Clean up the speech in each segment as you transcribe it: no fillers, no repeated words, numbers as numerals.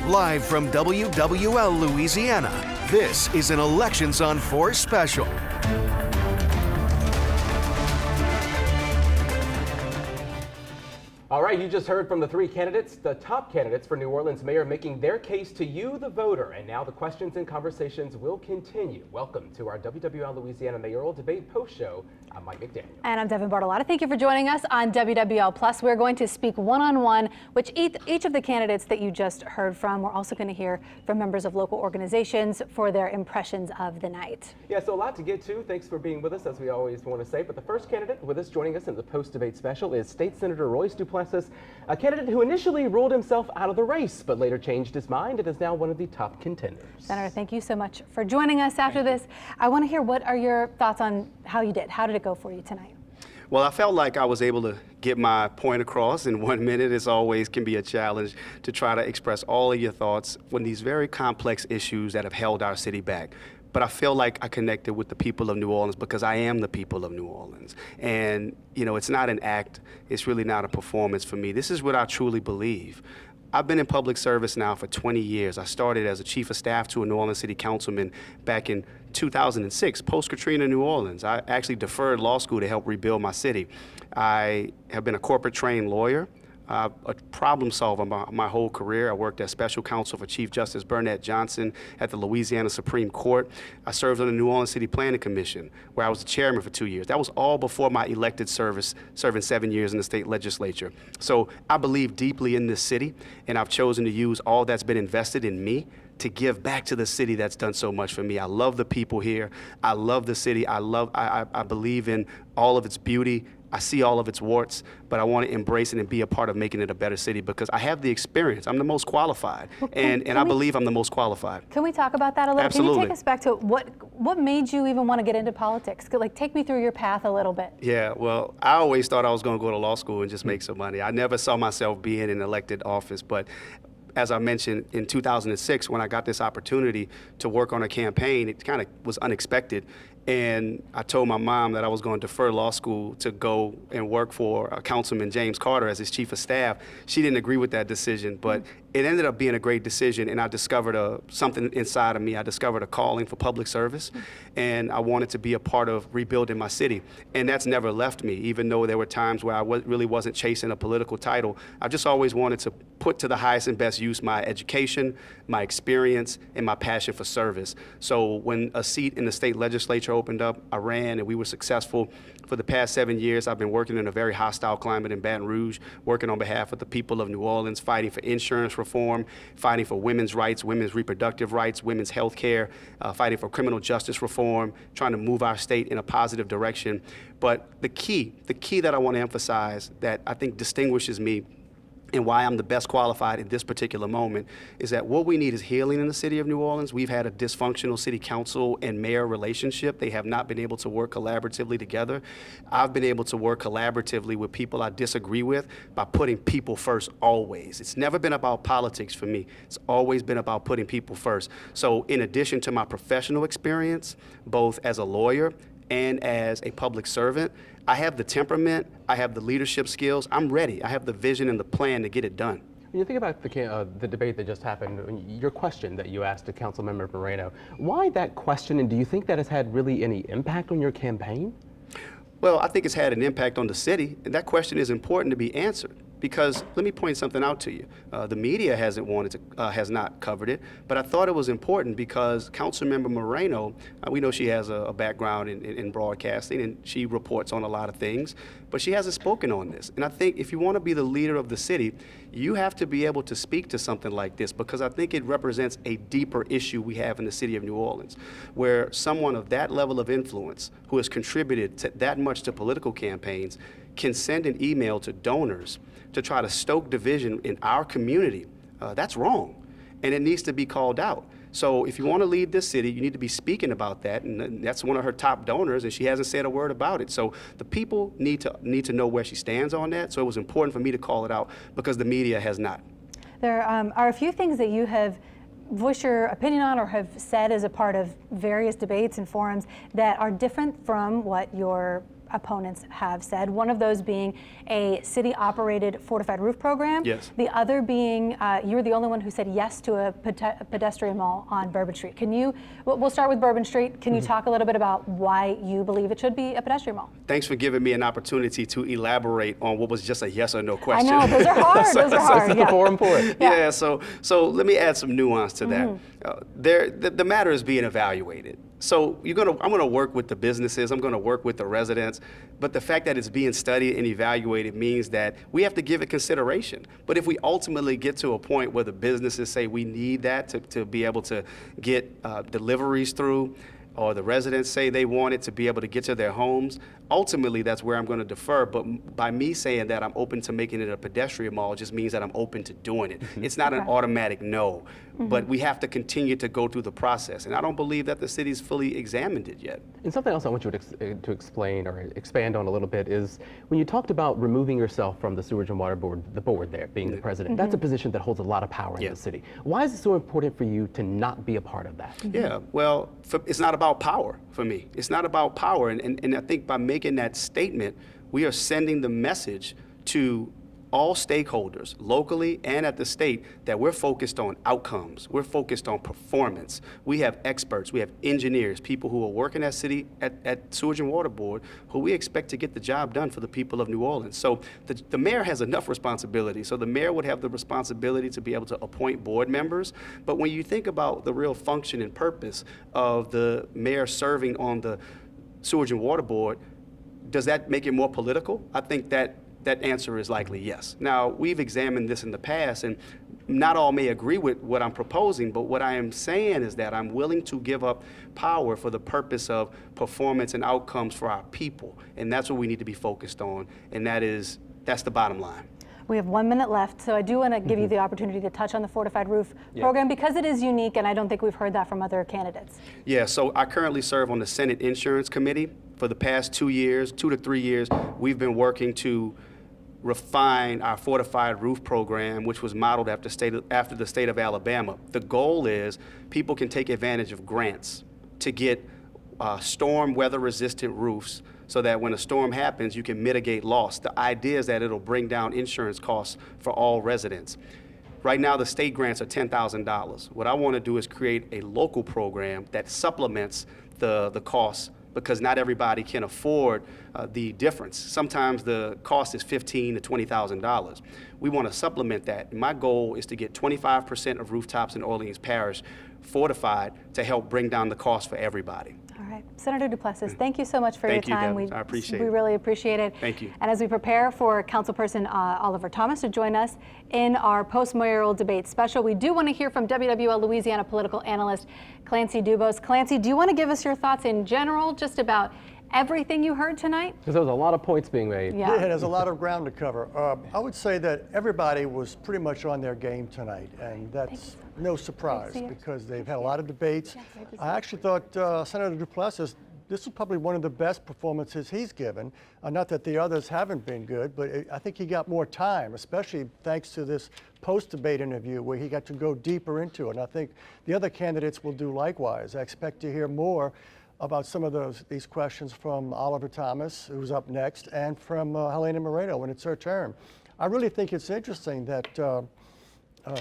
Live from WWL Louisiana, this is an Elections on 4 special. All right, you just heard from the three candidates, the top candidates for New Orleans mayor, making their case to you, the voter. And now the questions and conversations will continue. Welcome to our WWL Louisiana Mayoral Debate post show. I'm Mike McDaniel. And I'm Devin Bartolotta. Thank you for joining us on WWL Plus. We're going to speak one-on-one with each of the candidates that you just heard from. We're also going to hear from members of local organizations for their impressions of the night. Yeah, so a lot to get to. Thanks for being with us, as we always want to say. But the first candidate with us joining us in the post-debate special is State Senator Royce Duplessis, a candidate who initially ruled himself out of the race, but later changed his mind and is now one of the top contenders. Senator, thank you so much for joining us after this. I want to hear, what are your thoughts on how you did? How did it go for you tonight? Well, I felt like I was able to get my point across in 1 minute. As always, can be a challenge to try to express all of your thoughts when these very complex issues that have held our city back. But I feel like I connected with the people of New Orleans because I am the people of New Orleans. And, you know, it's not an act. It's really not a performance for me. This is what I truly believe. I've been in public service now for 20 years. I started as a chief of staff to a New Orleans city councilman back in 2006, post-Katrina New Orleans. I actually deferred law school to help rebuild my city. I have been a corporate trained lawyer, a problem solver my whole career. I worked as special counsel for Chief Justice Burnett Johnson at the Louisiana Supreme Court. I served on the New Orleans City Planning Commission, where I was the chairman for 2 years. That was all before my elected service, serving 7 years in the state legislature. So I believe deeply in this city, and I've chosen to use all that's been invested in me to give back to the city that's done so much for me. I love the people here. I love the city. I believe in all of its beauty. I see all of its warts, but I want to embrace it and be a part of making it a better city because I have the experience. I'm the most qualified, and I believe I'm the most qualified. Can we talk about that a little? Absolutely. Can you take us back to what made you even want to get into politics? Like, take me through your path a little bit. Yeah, well, I always thought I was going to go to law school and just make some money. I never saw myself being in elected office, but as I mentioned, in 2006, when I got this opportunity to work on a campaign, it kind of was unexpected. And I told my mom that I was going to defer law school to go and work for Councilman James Carter as his chief of staff. She didn't agree with that decision, but it ended up being a great decision, and I discovered something inside of me. I discovered a calling for public service, and I wanted to be a part of rebuilding my city. And that's never left me, even though there were times where I really wasn't chasing a political title. I just always wanted to put to the highest and best use my education, my experience, and my passion for service. So when a seat in the state legislature opened up, I ran, and we were successful. For the past 7 years, I've been working in a very hostile climate in Baton Rouge, working on behalf of the people of New Orleans, fighting for insurance reform, fighting for women's rights, women's reproductive rights, women's health care, fighting for criminal justice reform, trying to move our state in a positive direction. But the key that I want to emphasize that I think distinguishes me and why I'm the best qualified in this particular moment is that what we need is healing in the city of New Orleans. We've had a dysfunctional city council and mayor relationship. They have not been able to work collaboratively together. I've been able to work collaboratively with people I disagree with by putting people first always. It's never been about politics for me. It's always been about putting people first. So in addition to my professional experience, both as a lawyer and as a public servant, I have the temperament, I have the leadership skills, I'm ready. I have the vision and the plan to get it done. When you think about the debate that just happened, your question that you asked to Councilmember Moreno, why that question, and do you think that has had really any impact on your campaign? Well, I think it's had an impact on the city, and that question is important to be answered. Because let me point something out to you. The media has not covered it, but I thought it was important because Councilmember Moreno, we know she has a background in broadcasting and she reports on a lot of things, but she hasn't spoken on this. And I think if you want to be the leader of the city, you have to be able to speak to something like this because I think it represents a deeper issue we have in the city of New Orleans, where someone of that level of influence who has contributed that much to political campaigns can send an email to donors to try to stoke division in our community. That's wrong, and it needs to be called out. So if you want to lead this city, you need to be speaking about that, and that's one of her top donors, and she hasn't said a word about it. So the people need to know where she stands on that, so it was important for me to call it out because the media has not. There are a few things that you have voiced your opinion on or have said as a part of various debates and forums that are different from what your opponents have said. One of those being a city-operated fortified roof program. Yes. The other being, you're the only one who said yes to a pedestrian mall on Bourbon Street. Can you, we'll start with Bourbon Street. Can you talk a little bit about why you believe it should be a pedestrian mall? Thanks for giving me an opportunity to elaborate on what was just a yes or no question. I know, those are hard, those are hard. This is the forum for it. Yeah, so let me add some nuance to that. The matter is being evaluated. So I'm gonna work with the businesses, I'm gonna work with the residents, but the fact that it's being studied and evaluated means that we have to give it consideration. But if we ultimately get to a point where the businesses say we need that to be able to get deliveries through, or the residents say they want it to be able to get to their homes, ultimately that's where I'm going to defer. But by me saying that I'm open to making it a pedestrian mall just means that I'm open to doing it. It's not an automatic no, but we have to continue to go through the process. And I don't believe that the city's fully examined it yet. And something else I want you to explain or expand on a little bit is when you talked about removing yourself from the Sewage and Water Board, the board there, being the president, that's a position that holds a lot of power in the city. Why is it so important for you to not be a part of that? Yeah, well, it's not about power for me. It's not about power. And I think by making that statement, we are sending the message to all stakeholders, locally and at the state, that we're focused on outcomes. We're focused on performance. We have experts, we have engineers, people who are working at Sewage and Water Board, who we expect to get the job done for the people of New Orleans. So the mayor has enough responsibility. So the mayor would have the responsibility to be able to appoint board members. But when you think about the real function and purpose of the mayor serving on the Sewage and Water Board, does that make it more political? I think that answer is likely yes. Now, we've examined this in the past, and not all may agree with what I'm proposing, but what I am saying is that I'm willing to give up power for the purpose of performance and outcomes for our people, and that's what we need to be focused on, and that's the bottom line. We have 1 minute left, so I do want to give you the opportunity to touch on the fortified roof program because it is unique, and I don't think we've heard that from other candidates. Yeah, so I currently serve on the Senate Insurance Committee. For the past 2 to 3 years, we've been working to refine our fortified roof program, which was modeled after the state of Alabama. The goal is people can take advantage of grants to get storm weather resistant roofs so that when a storm happens, you can mitigate loss. The idea is that it'll bring down insurance costs for all residents. Right now, the state grants are $10,000. What I want to do is create a local program that supplements the costs, because not everybody can afford the difference. Sometimes the cost is $15,000 to $20,000. We want to supplement that. My goal is to get 25% of rooftops in Orleans Parish fortified to help bring down the cost for everybody. All right. Senator Duplessis, thank you so much for your time. I appreciate it. We really appreciate it. Thank you. And as we prepare for Councilperson Oliver Thomas to join us in our post-mayoral debate special, we do want to hear from WWL Louisiana political analyst Clancy Dubose. Clancy, do you want to give us your thoughts in general just about everything you heard tonight? Because there was a lot of points being made. Yeah, there's a lot of ground to cover. I would say that everybody was pretty much on their game tonight, and that's no surprise because they've had a lot of debates. I actually thought Senator Duplessis, this was probably one of the best performances he's given. Not that the others haven't been good, but I think he got more time, especially thanks to this post-debate interview where he got to go deeper into it. And I think the other candidates will do likewise. I expect to hear more about some of these questions from Oliver Thomas, who's up next, and from Helena Moreno when it's her turn. I really think it's interesting that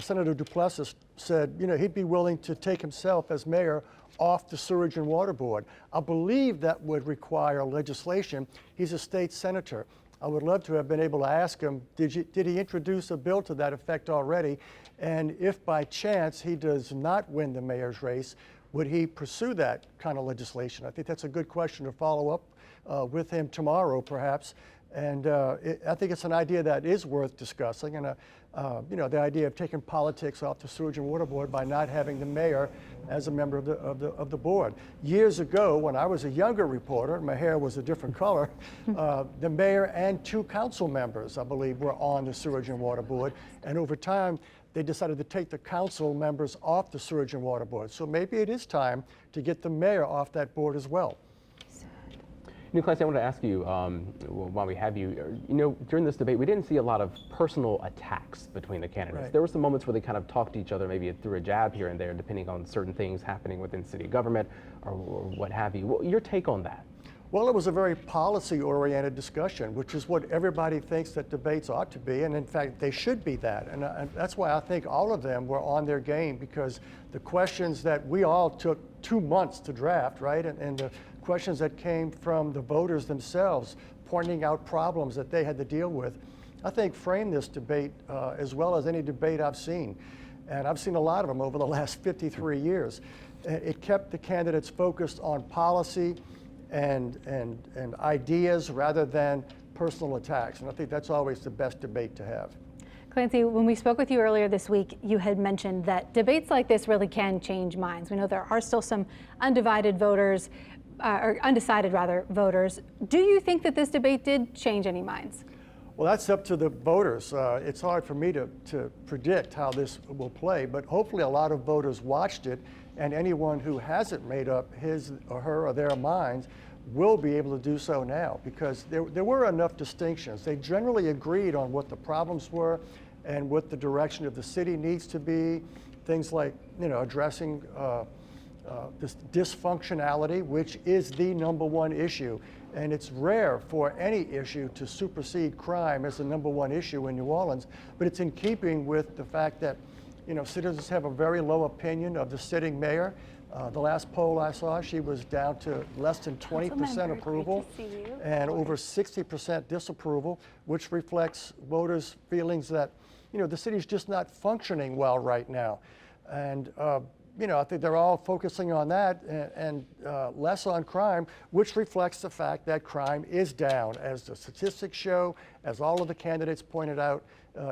Senator Duplessis said, he'd be willing to take himself as mayor off the Sewage and Water Board. I believe that would require legislation. He's a state senator. I would love to have been able to ask him, did he introduce a bill to that effect already? And if by chance he does not win the mayor's race, would he pursue that kind of legislation? I think that's a good question to follow up with him tomorrow, perhaps. And I think it's an idea that is worth discussing. And the idea of taking politics off the Sewage and Water Board by not having the mayor as a member of the board. Years ago, when I was a younger reporter, my hair was a different color, the mayor and 2 council members, I believe, were on the Sewage and Water Board. And over time, they decided to take the council members off the Sewage and Water Board. So maybe it is time to get the mayor off that board as well. Clancy, I want to ask you, while we have you, during this debate, we didn't see a lot of personal attacks between the candidates. Right. There were some moments where they kind of talked to each other, maybe through a jab here and there, depending on certain things happening within city government or what have you. Your take on that? Well, it was a very policy-oriented discussion, which is what everybody thinks that debates ought to be, and in fact, they should be that. And that's why I think all of them were on their game, because the questions that we all took 2 months to draft, right, and the questions that came from the voters themselves, pointing out problems that they had to deal with, I think framed this debate as well as any debate I've seen. And I've seen a lot of them over the last 53 years. It kept the candidates focused on policy and ideas rather than personal attacks. And I think that's always the best debate to have. Clancy, when we spoke with you earlier this week, you had mentioned that debates like this really can change minds. We know there are still some undivided voters, or undecided rather, voters. Do you think that this debate did change any minds? Well, that's up to the voters. It's hard for me to predict how this will play, but hopefully a lot of voters watched it, and anyone who hasn't made up his or her or their minds will be able to do so now, because there were enough distinctions. They generally agreed on what the problems were and what the direction of the city needs to be. Things like, addressing this dysfunctionality, which is the #1 issue. And it's rare for any issue to supersede crime as the #1 issue in New Orleans, but it's in keeping with the fact that, citizens have a very low opinion of the sitting mayor. The last poll I saw, she was down to less than 20% approval and over 60% disapproval, which reflects voters' feelings that, the city's just not functioning well right now. And I think they're all focusing on that and less on crime, which reflects the fact that crime is down, as the statistics show, as all of the candidates pointed out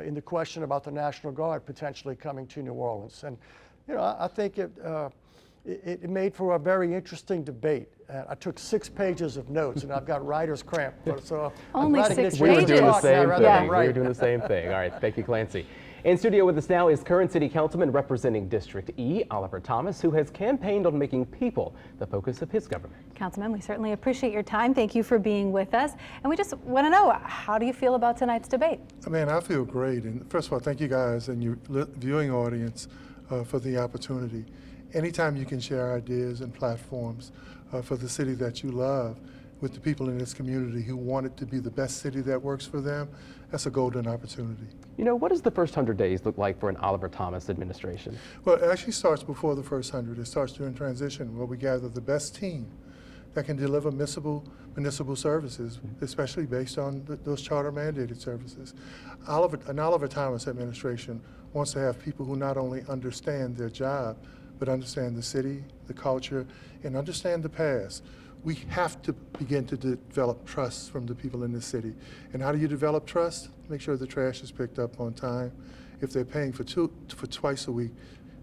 in the question about the National Guard potentially coming to New Orleans. And, I think it made for a very interesting debate. I took 6 pages of notes, and I've got writer's cramp. So Only 6 pages. We were doing the same thing. Yeah. We were doing the same thing. All right, thank you, Clancy. In studio with us now is current city councilman representing District E, Oliver Thomas, who has campaigned on making people the focus of his government. Councilman, we certainly appreciate your time. Thank you for being with us. And we just want to know, how do you feel about tonight's debate? Man, I feel great. And first of all, thank you guys and your viewing audience for the opportunity. Anytime you can share ideas and platforms for the city that you love with the people in this community who want it to be the best city that works for them, that's a golden opportunity. What does the first 100 days look like for an Oliver Thomas administration? Well, it actually starts before the first 100. It starts during transition, where we gather the best team that can deliver municipal services, especially based on those charter mandated services. An Oliver Thomas administration wants to have people who not only understand their job, but understand the city, the culture, and understand the past. We have to begin to develop trust from the people in this city. And how do you develop trust? Make sure the trash is picked up on time. If they're paying for twice a week,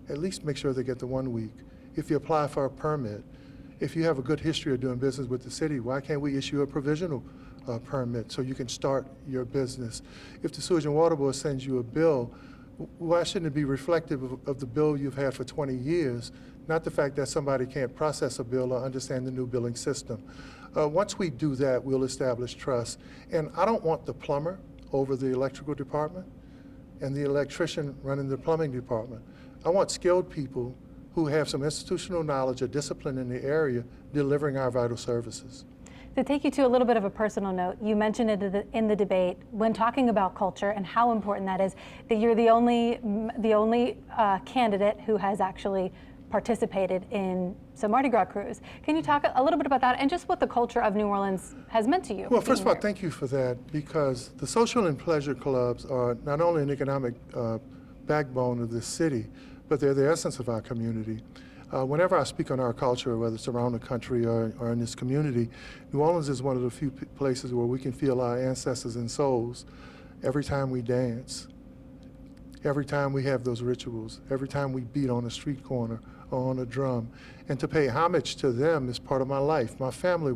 at least make sure they get the 1 week. If you apply for a permit, if you have a good history of doing business with the city, why can't we issue a provisional permit so you can start your business? If the Sewage and Water Board sends you a bill, why shouldn't it be reflective of the bill you've had for 20 years, not the fact that somebody can't process a bill or understand the new billing system? Once we do that, we'll establish trust. And I don't want the plumber over the electrical department and the electrician running the plumbing department. I want skilled people who have some institutional knowledge or discipline in the area delivering our vital services. To take you to a little bit of a personal note, you mentioned it in the debate when talking about culture and how important that is, that you're the only candidate who has actually participated in some Mardi Gras cruise. Can you talk a little bit about that and just what the culture of New Orleans has meant to you? Well, first of all, thank you for that, because the social and pleasure clubs are not only an economic backbone of this city, but they're the essence of our community. Whenever I speak on our culture, whether it's around the country or in this community, New Orleans is one of the few places where we can feel our ancestors and souls every time we dance, every time we have those rituals, every time we beat on a street corner or on a drum. And to pay homage to them is part of my life. My family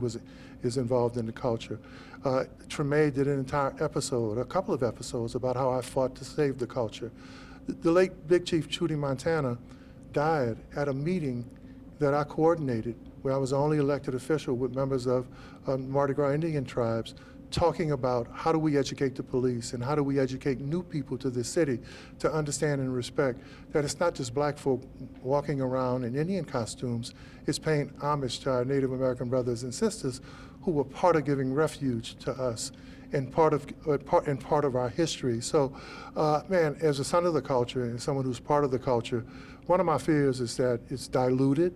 is involved in the culture. Treme did an entire episode, a couple of episodes, about how I fought to save the culture. The late Big Chief Chudy Montana died at a meeting that I coordinated, where I was the only elected official with members of Mardi Gras Indian tribes, talking about how do we educate the police and how do we educate new people to this city to understand and respect that it's not just black folk walking around in Indian costumes, it's paying homage to our Native American brothers and sisters who were part of giving refuge to us and part of our history. So, man, as a son of the culture and someone who's part of the culture, one of my fears is that it's diluted,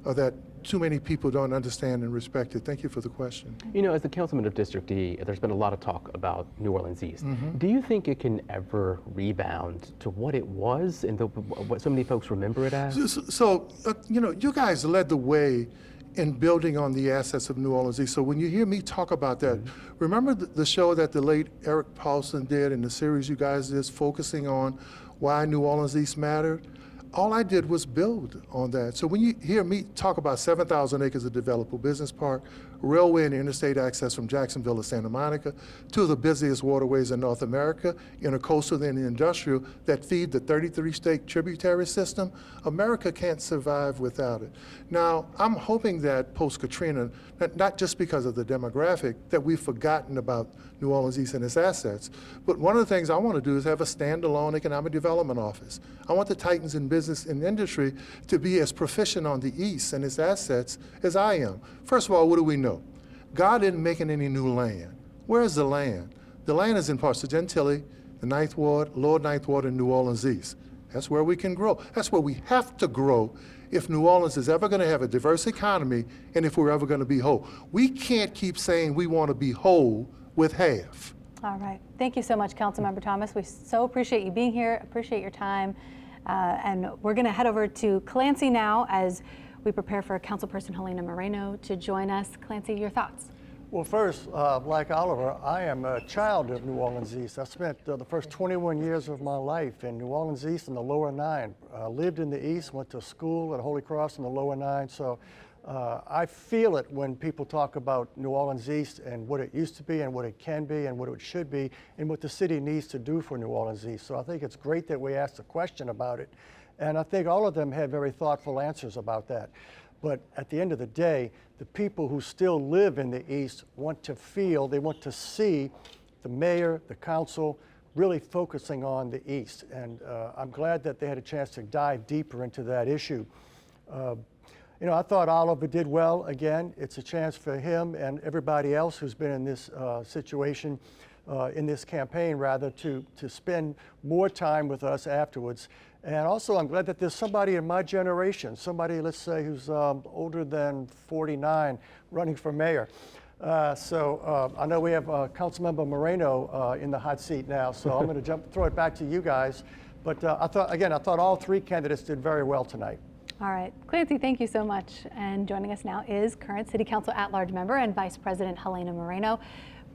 or that too many people don't understand and respect it. Thank you for the question. You know, as the councilman of District D, there's been a lot of talk about New Orleans East. Do you think it can ever rebound to what it was and what so many folks remember it as? You know, you guys led the way in building on the assets of New Orleans East. So when you hear me talk about that, remember the show that the late Eric Paulson did and the series you guys did focusing on why New Orleans East mattered? All I did was build on that. So when you hear me talk about 7,000 acres of developable business park, railway and interstate access from Jacksonville to Santa Monica, two of the busiest waterways in North America, intercoastal and industrial, that feed the 33-state tributary system, America can't survive without it. Now, I'm hoping that post-Katrina, not just because of the demographic, that we've forgotten about New Orleans East and its assets, but one of the things I want to do is have a standalone economic development office. I want the titans in business and industry to be as proficient on the East and its assets as I am. First of all, what do we know? God isn't making any new land. Where is the land? The land is in parts of Gentilly, the Ninth Ward, Lower Ninth Ward, and New Orleans East. That's where we can grow. That's where we have to grow if New Orleans is ever going to have a diverse economy and if we're ever going to be whole. We can't keep saying we want to be whole with half. All right. Thank you so much, Councilmember Thomas. We so appreciate you being here, appreciate your time. And we're going to head over to Clancy now as we prepare for Councilperson Helena Moreno to join us. Clancy, your thoughts? Well, first, like Oliver, I am a child of New Orleans East. I spent the first 21 years of my life in New Orleans East in the Lower Nine. Lived in the East, went to school at Holy Cross in the Lower Nine. So I feel it when people talk about New Orleans East and what it used to be and what it can be and what it should be and what the city needs to do for New Orleans East. So I think it's great that we asked a question about it. And I think all of them had very thoughtful answers about that. But at the end of the day, the people who still live in the East want to feel, they want to see the mayor, the council, really focusing on the East. And I'm glad that they had a chance to dive deeper into that issue. You know, I thought Oliver did well. Again, it's a chance for him and everybody else who's been in this situation, in this campaign rather, to spend more time with us afterwards. And also, I'm glad that there's somebody in my generation, somebody, let's say, who's older than 49, running for mayor. I know we have Councilmember Moreno in the hot seat now, so I'm going to throw it back to you guys. But I thought all three candidates did very well tonight. All right. Clancy, thank you so much. And joining us now is current City Council at-large member and Vice President Helena Moreno.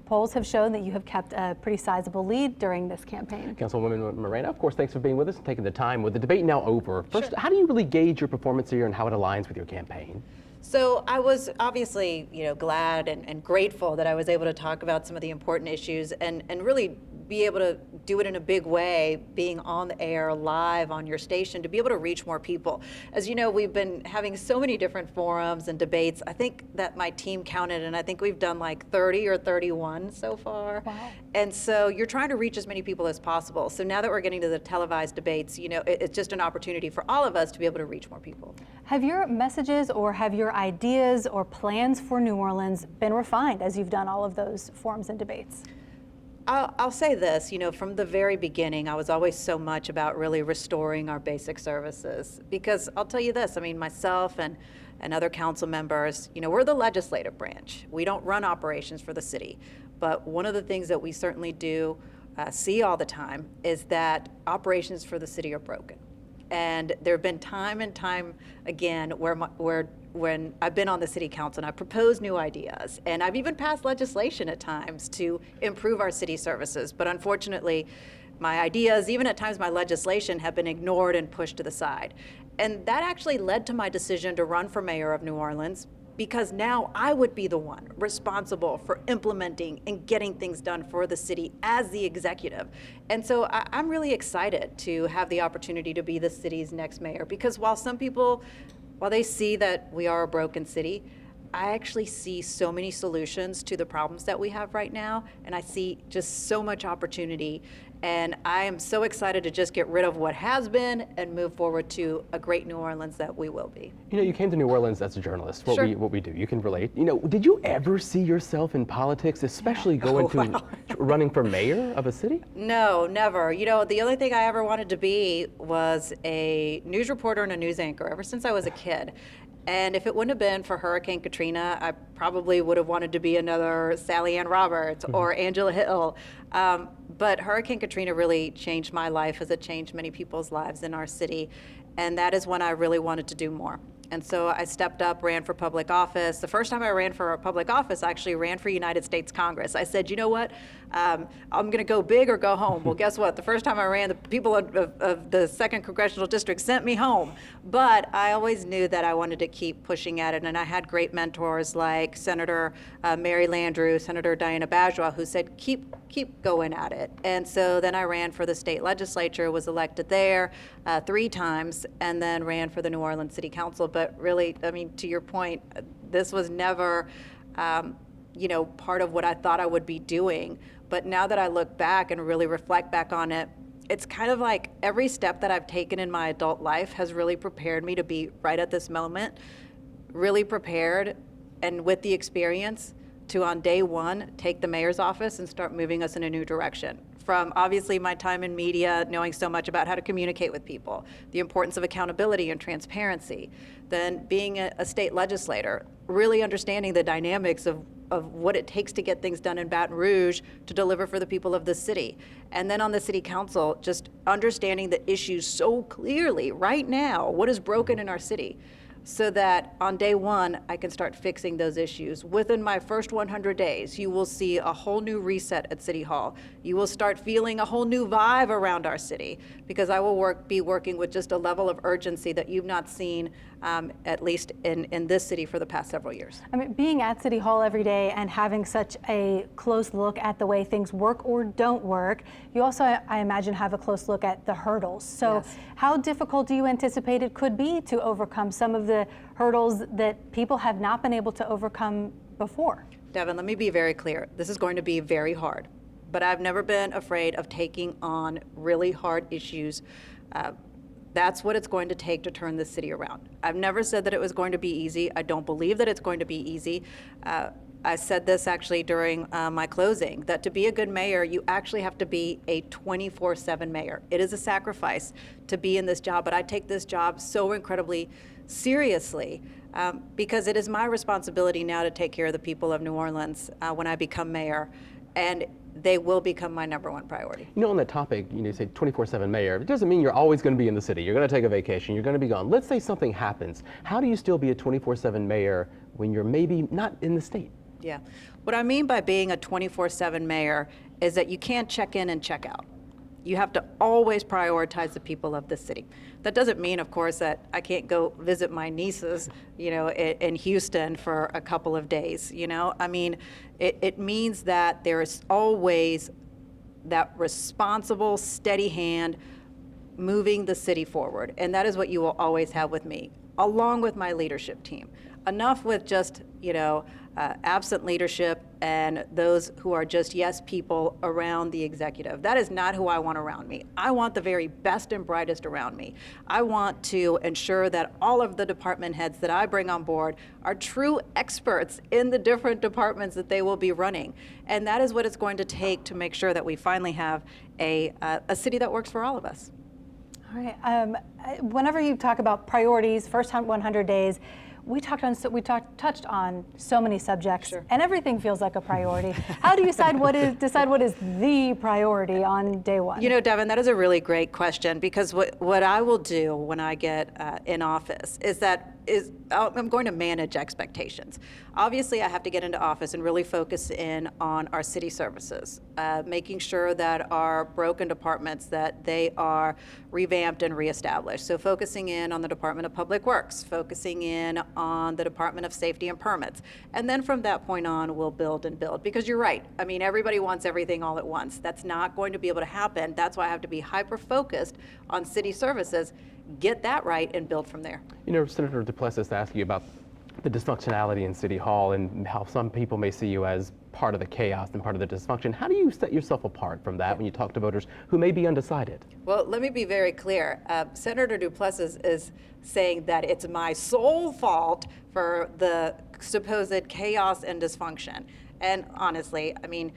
Polls have shown that you have kept a pretty sizable lead during this campaign. Councilwoman Moreno, of course, thanks for being with us and taking the time. With the debate now over, first, how do you really gauge your performance here and how it aligns with your campaign? So I was obviously, glad and grateful that I was able to talk about some of the important issues and really be able to do it in a big way, being on the air live on your station, to be able to reach more people. As you know, we've been having so many different forums and debates. I think that my team counted, and I think we've done like 30 or 31 so far. Wow. And so you're trying to reach as many people as possible. So now that we're getting to the televised debates, it's just an opportunity for all of us to be able to reach more people. Have your messages or have your ideas or plans for New Orleans been refined as you've done all of those forums and debates? I'll say this, from the very beginning, I was always so much about really restoring our basic services. Because I'll tell you this, myself and other council members, we're the legislative branch. We don't run operations for the city. But one of the things that we certainly do see all the time is that operations for the city are broken. And there have been time and time again when I've been on the city council and I've proposed new ideas, and I've even passed legislation at times to improve our city services. But unfortunately, my ideas, even at times my legislation, have been ignored and pushed to the side. And that actually led to my decision to run for mayor of New Orleans, because now I would be the one responsible for implementing and getting things done for the city as the executive. And so I'm really excited to have the opportunity to be the city's next mayor, because while some people, while they see that we are a broken city, I actually see so many solutions to the problems that we have right now, and I see just so much opportunity. And I am so excited to just get rid of what has been and move forward to a great New Orleans that we will be. You know, you came to New Orleans as a journalist. Sure. What we do, you can relate. You know, did you ever see yourself in politics, especially going to running for mayor of a city? No, never. You know, the only thing I ever wanted to be was a news reporter and a news anchor ever since I was a kid. And if it wouldn't have been for Hurricane Katrina, I probably would have wanted to be another Sally Ann Roberts or Angela Hill. But Hurricane Katrina really changed my life as it changed many people's lives in our city. And that is when I really wanted to do more. And so I stepped up, ran for public office. The first time I ran for public office, I actually ran for United States Congress. I said, you know what, I'm going to go big or go home. Well, guess what? The first time I ran, the people of the 2nd Congressional District sent me home. But I always knew that I wanted to keep pushing at it. And I had great mentors like Senator Mary Landrieu, Senator Diana Bajwa, who said, keep going at it. And so then I ran for the state legislature, was elected there 3 times, and then ran for the New Orleans City Council. But really, I mean, to your point, this was never, you know, part of what I thought I would be doing. But now that I look back and really reflect back on it, it's kind of like every step that I've taken in my adult life has really prepared me to be right at this moment, really prepared, and with the experience to on day one take the mayor's office and start moving us in a new direction. From obviously my time in media, knowing so much about how to communicate with people, the importance of accountability and transparency, then being a state legislator, really understanding the dynamics of what it takes to get things done in Baton Rouge to deliver for the people of the city. And then on the city council, just understanding the issues so clearly right now, what is broken in our city, so that on day one, I can start fixing those issues. Within my first 100 days, you will see a whole new reset at City Hall. You will start feeling a whole new vibe around our city, because I will be working with just a level of urgency that you've not seen, at least in this city for the past several years. I mean, being at City Hall every day and having such a close look at the way things work or don't work, you also, I imagine, have a close look at the hurdles. So Yes. How difficult do you anticipate it could be to overcome some of the hurdles that people have not been able to overcome before? Devin, let me be very clear. This is going to be very hard, but I've never been afraid of taking on really hard issues. That's what it's going to take to turn this city around. I've never said that it was going to be easy. I don't believe that it's going to be easy. I said this actually during my closing, that to be a good mayor, you actually have to be a 24/7 mayor. It is a sacrifice to be in this job, but I take this job so incredibly seriously because it is my responsibility now to take care of the people of New Orleans when I become mayor, and they will become my #1 priority. You know, on that topic, you say 24/7 mayor. It doesn't mean you're always going to be in the city. You're going to take a vacation. You're going to be gone. Let's say something happens. How do you still be a 24/7 mayor when you're maybe not in the state? Yeah. What I mean by being a 24/7 mayor is that you can't check in and check out. You have to always prioritize the people of the city. That doesn't mean, of course, that I can't go visit my nieces, you know, in Houston for a couple of days, you know? I mean, it means that there is always that responsible, steady hand moving the city forward. And that is what you will always have with me, along with my leadership team. Enough with just, you know, absent leadership and those who are just yes people around the executive. That is not who I want around me. I want the very best and brightest around me. I want to ensure that all of the department heads that I bring on board are true experts in the different departments that they will be running. And that is what it's going to take to make sure that we finally have a city that works for all of us. All right. Whenever you talk about priorities, first 100 days, we touched on so many subjects, Sure. and everything feels like a priority. How do you decide what is the priority on day one? You know, Devin, that is a really great question, because what I will do when I get in office is I'm going to manage expectations. Obviously, I have to get into office and really focus in on our city services, making sure that our broken departments, that they are revamped and reestablished. So focusing in on the Department of Public Works, focusing in on the Department of Safety and Permits. And then from that point on, we'll build and build. Because you're right. I mean, everybody wants everything all at once. That's not going to be able to happen. That's why I have to be hyper-focused on city services, get that right, and build from there. You know, Senator Duplessis asked you about the dysfunctionality in City Hall and how some people may see you as part of the chaos and part of the dysfunction. How do you set yourself apart from that when you talk to voters who may be undecided? Well, let me be very clear. Senator Duplessis is saying that it's my sole fault for the supposed chaos and dysfunction. And honestly, I mean,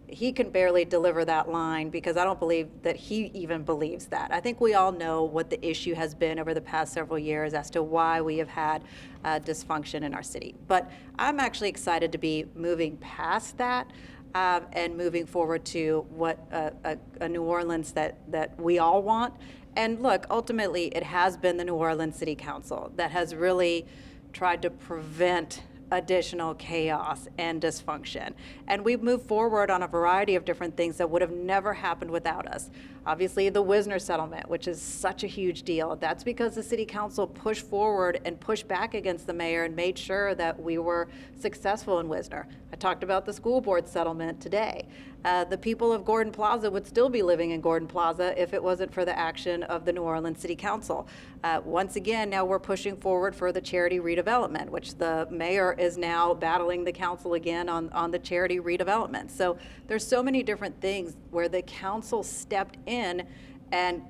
he can barely deliver that line because I don't believe that he even believes that. I think we all know what the issue has been over the past several years as to why we have had dysfunction in our city. But I'm actually excited to be moving past that and moving forward to what a New Orleans that we all want. And look, ultimately, it has been the New Orleans City Council that has really tried to prevent additional chaos and dysfunction. And we've moved forward on a variety of different things that would have never happened without us. Obviously, the Wisner settlement, which is such a huge deal. That's because the city council pushed forward and pushed back against the mayor and made sure that we were successful in Wisner. I talked about the school board settlement today. The people of Gordon Plaza would still be living in Gordon Plaza if it wasn't for the action of the New Orleans City Council. Once again, now we're pushing forward for the charity redevelopment, which the mayor is now battling the council again on the charity redevelopment. So there's so many different things where the council stepped in and,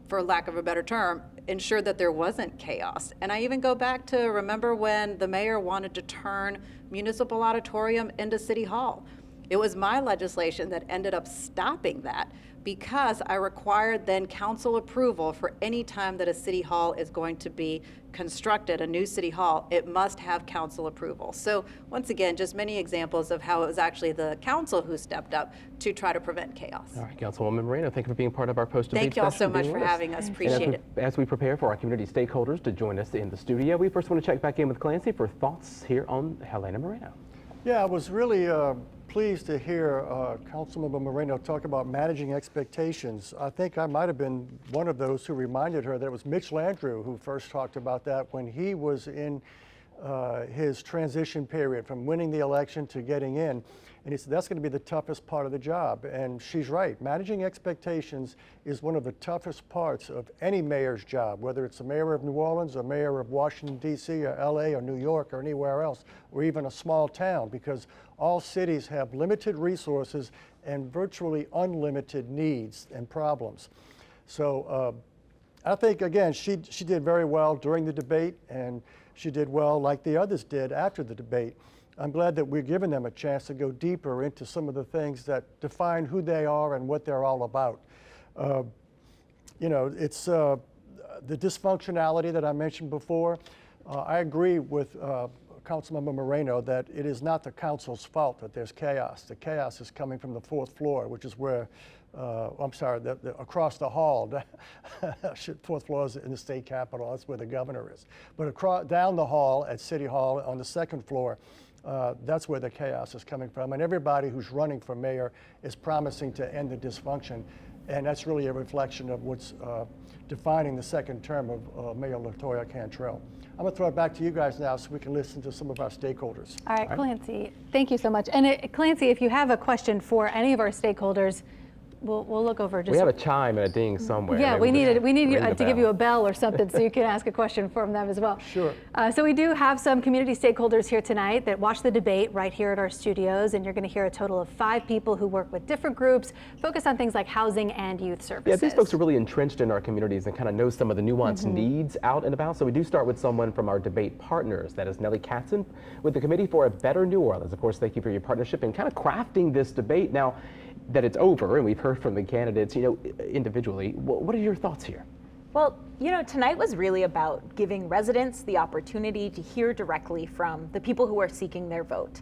for lack of a better term, ensured that there wasn't chaos. And I even go back to remember when the mayor wanted to turn Municipal Auditorium into City Hall. It was my legislation that ended up stopping that because I required then council approval for any time that a city hall is going to be constructed, a new city hall, it must have council approval. So once again, just many examples of how it was actually the council who stepped up to try to prevent chaos. All right, Councilwoman Moreno, thank you for being part of our post-debate Thank you all so session, much being for with having us. Appreciate it. As we prepare for our community stakeholders to join us in the studio, we first want to check back in with Clancy for thoughts here on Helena Moreno. Yeah, I was really pleased to hear Councilmember Moreno talk about managing expectations. I think I might have been one of those who reminded her that it was Mitch Landrieu who first talked about that when he was in his transition period from winning the election to getting in. And he said that's going to be the toughest part of the job. And she's right. Managing expectations is one of the toughest parts of any mayor's job, whether it's the mayor of New Orleans or mayor of Washington, D.C. or L.A. or New York or anywhere else, or even a small town, because all cities have limited resources and virtually unlimited needs and problems. So I think, again, she did very well during the debate, and she did well like the others did after the debate. I'm glad that we're giving them a chance to go deeper into some of the things that define who they are and what they're all about. You know, it's the dysfunctionality that I mentioned before. I agree with Councilmember Moreno that it is not the council's fault that there's chaos. The chaos is coming from the fourth floor, which is where, I'm sorry, across the hall. Fourth floor is in the state capitol. That's where the governor is. But down the hall at City Hall on the second floor, that's where the chaos is coming from. And everybody who's running for mayor is promising to end the dysfunction. And that's really a reflection of what's defining the second term of Mayor LaToya Cantrell. I'm going to throw it back to you guys now so we can listen to some of our stakeholders. All right, Clancy, thank you so much. And Clancy, if you have a question for any of our stakeholders, we'll look over. Just we have a chime and a ding somewhere. Yeah, we need you to bell. give you a bell or something so you can ask a question from them as well. Sure. So we do have some community stakeholders here tonight that watch the debate right here at our studios, and you're going to hear a total of 5 people who work with different groups, focused on things like housing and youth services. Yeah, these folks are really entrenched in our communities and kind of know some of the nuanced needs out and about. So we do start with someone from our debate partners. That is Nellie Katzen with the Committee for a Better New Orleans. Of course, thank you for your partnership in kind of crafting this debate. Now that it's over and we've heard from the candidates, you know, individually, what are your thoughts here? Well, you know, tonight was really about giving residents the opportunity to hear directly from the people who are seeking their vote.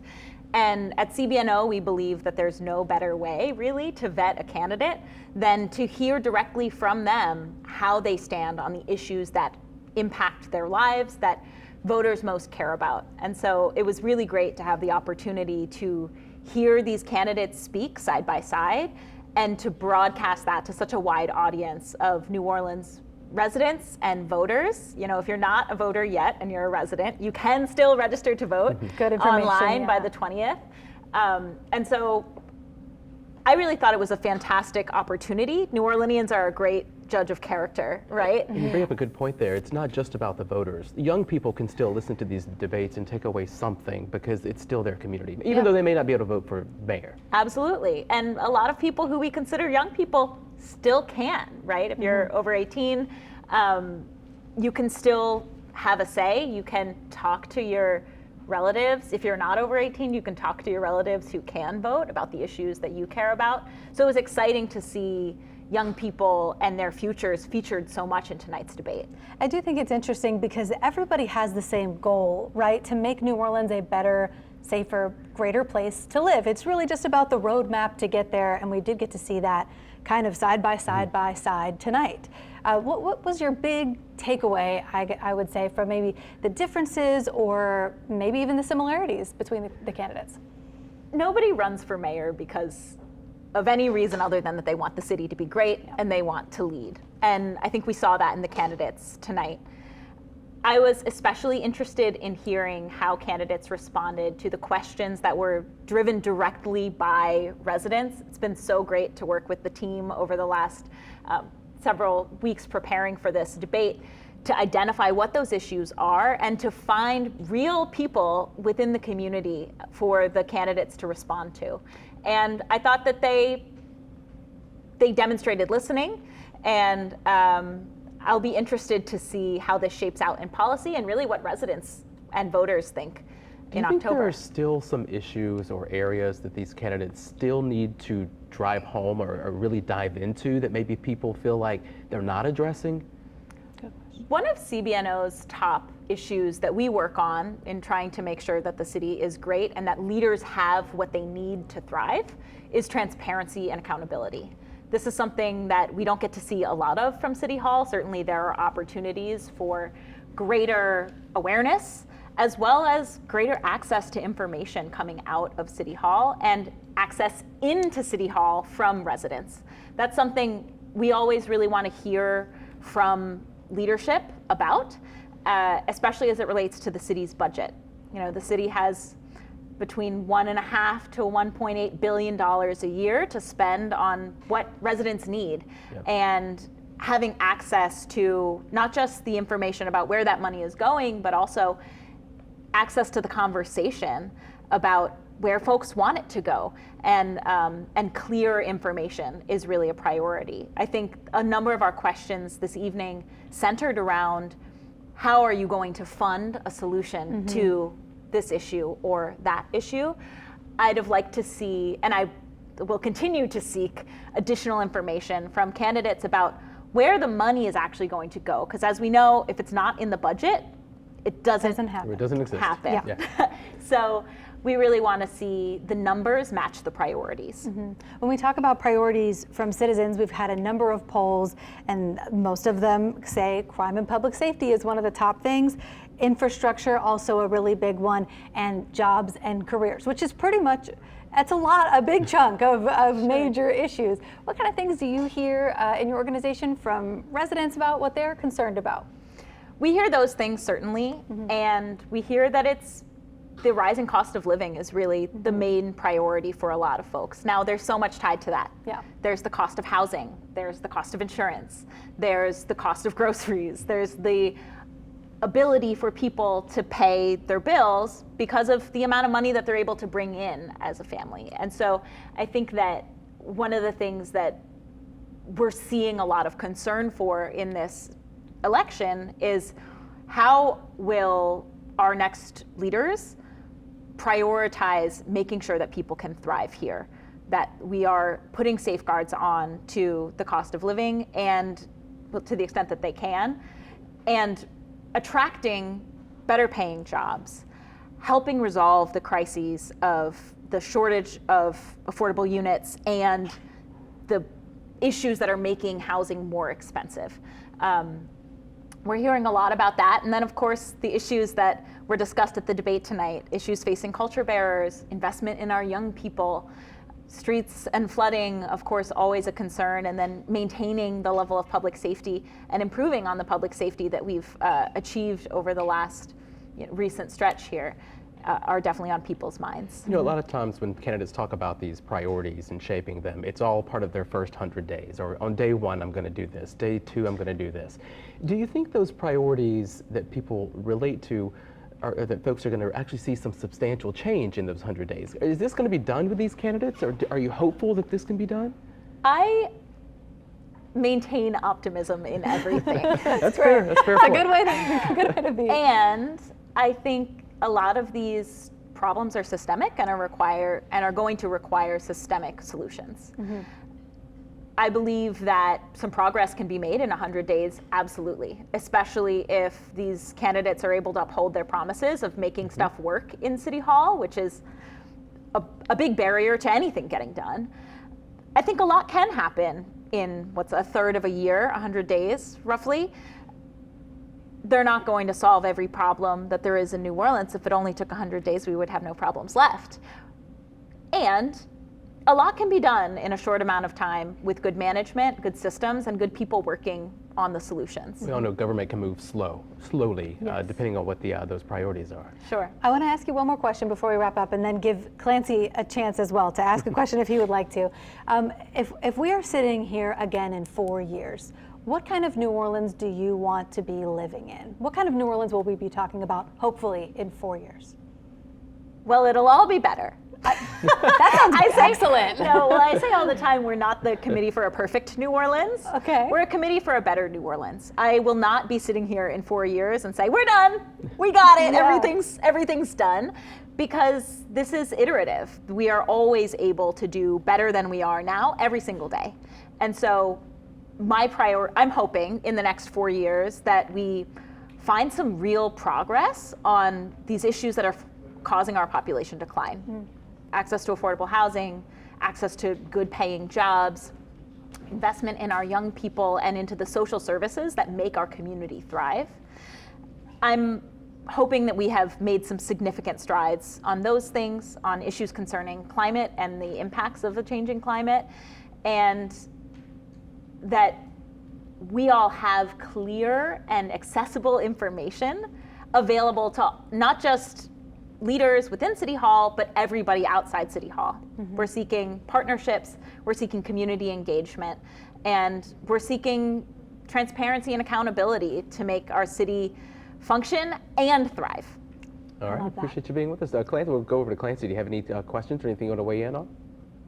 And at CBNO, we believe that there's no better way, really, to vet a candidate than to hear directly from them how they stand on the issues that impact their lives, that voters most care about. And so it was really great to have the opportunity to hear these candidates speak side by side and to broadcast that to such a wide audience of New Orleans residents and voters. You know, if you're not a voter yet and you're a resident, you can still register to vote online by the 20th. And so I really thought it was a fantastic opportunity. New Orleanians are a great judge of character, right? And you bring up a good point there. It's not just about the voters. Young people can still listen to these debates and take away something because it's still their community, even though they may not be able to vote for mayor. Absolutely. And a lot of people who we consider young people still can, right? If you're over 18, you can still have a say. You can talk to your relatives. If you're not over 18, you can talk to your relatives who can vote about the issues that you care about. So it was exciting to see young people and their futures featured so much in tonight's debate. I do think it's interesting because everybody has the same goal, right? To make New Orleans a better, safer, greater place to live. It's really just about the roadmap to get there, and we did get to see that kind of side by side tonight. What was your big takeaway, I would say, from maybe the differences or maybe even the similarities between the candidates? Nobody runs for mayor because of any reason other than that they want the city to be great and they want to lead. And I think we saw that in the candidates tonight. I was especially interested in hearing how candidates responded to the questions that were driven directly by residents. It's been so great to work with the team over the last several weeks preparing for this debate to identify what those issues are and to find real people within the community for the candidates to respond to. And I thought that they demonstrated listening, and I'll be interested to see how this shapes out in policy and really what residents and voters think in October. Do you think there are still some issues or areas that these candidates still need to drive home or really dive into that maybe people feel like they're not addressing? One of CBNO's top issues that we work on in trying to make sure that the city is great and that leaders have what they need to thrive is transparency and accountability. This is something that we don't get to see a lot of from City Hall. Certainly there are opportunities for greater awareness as well as greater access to information coming out of City Hall and access into City Hall from residents. That's something we always really want to hear from leadership about, especially as it relates to the city's budget. You know, the city has between $1.5 to $1.8 billion a year to spend on what residents need. Yep. And having access to not just the information about where that money is going, but also access to the conversation about where folks want it to go, and clear information is really a priority. I think a number of our questions this evening centered around how are you going to fund a solution to this issue or that issue. I'd have liked to see, and I will continue to seek, additional information from candidates about where the money is actually going to go. Because as we know, if it's not in the budget, it doesn't happen. It doesn't exist. Yeah. So we really want to see the numbers match the priorities. When we talk about priorities from citizens, we've had a number of polls, and most of them say crime and public safety is one of the top things. Infrastructure, also a really big one, and jobs and careers, which is pretty much, that's a big chunk of major issues. What kind of things do you hear in your organization from residents about what they're concerned about? We hear those things certainly, and we hear that it's the rising cost of living is really the main priority for a lot of folks. Now, there's so much tied to that. Yeah. There's the cost of housing, there's the cost of insurance, there's the cost of groceries, there's the ability for people to pay their bills because of the amount of money that they're able to bring in as a family. And so I think that one of the things that we're seeing a lot of concern for in this election is how will our next leaders prioritize making sure that people can thrive here, that we are putting safeguards on to the cost of living and to the extent that they can, and attracting better paying jobs, helping resolve the crises of the shortage of affordable units and the issues that are making housing more expensive. We're hearing a lot about that. And then, of course, the issues that were discussed at the debate tonight, issues facing culture bearers, investment in our young people, streets and flooding, of course, always a concern, and then maintaining the level of public safety and improving on the public safety that we've achieved over the last recent stretch here. are definitely on people's minds. You know, a lot of times when candidates talk about these priorities and shaping them, it's all part of their first 100 days, or on day 1, I'm going to do this, day 2, I'm going to do this. Do you think those priorities that people relate to or that folks are going to actually see some substantial change in those 100 days? Is this going to be done with these candidates, or are you hopeful that this can be done? I maintain optimism in everything. That's fair. That's fair. It's a good way to be. And I think a lot of these problems are systemic and are going to require systemic solutions. Mm-hmm. I believe that some progress can be made in 100 days, absolutely, especially if these candidates are able to uphold their promises of making stuff work in City Hall, which is a big barrier to anything getting done. I think a lot can happen in what's a third of a year, 100 days, roughly. They're not going to solve every problem that there is in New Orleans. If it only took 100 days, we would have no problems left. And a lot can be done in a short amount of time with good management, good systems, and good people working on the solutions. We all know government can move slowly, yes. Depending on what those priorities are. Sure. I want to ask you one more question before we wrap up, and then give Clancy a chance as well to ask a question if he would like to. If we are sitting here again in 4 years, what kind of New Orleans do you want to be living in? What kind of New Orleans will we be talking about, hopefully, in 4 years? Well, it'll all be better. That sounds excellent. No, well, I say all the time, we're not the committee for a perfect New Orleans. Okay. We're a committee for a better New Orleans. I will not be sitting here in 4 years and say, we're done, we got it, Yeah. everything's done, because this is iterative. We are always able to do better than we are now every single day. And so I'm hoping in the next 4 years that we find some real progress on these issues that are causing our population decline. Mm. Access to affordable housing, access to good paying jobs, investment in our young people and into the social services that make our community thrive. I'm hoping that we have made some significant strides on those things, on issues concerning climate and the impacts of the changing climate, and that we all have clear and accessible information available to not just leaders within City Hall, but everybody outside City Hall. Mm-hmm. We're seeking partnerships, we're seeking community engagement, and we're seeking transparency and accountability to make our city function and thrive. All right, appreciate you being with us. Clancy, we'll go over to Clancy. Do you have any questions or anything you want to weigh in on?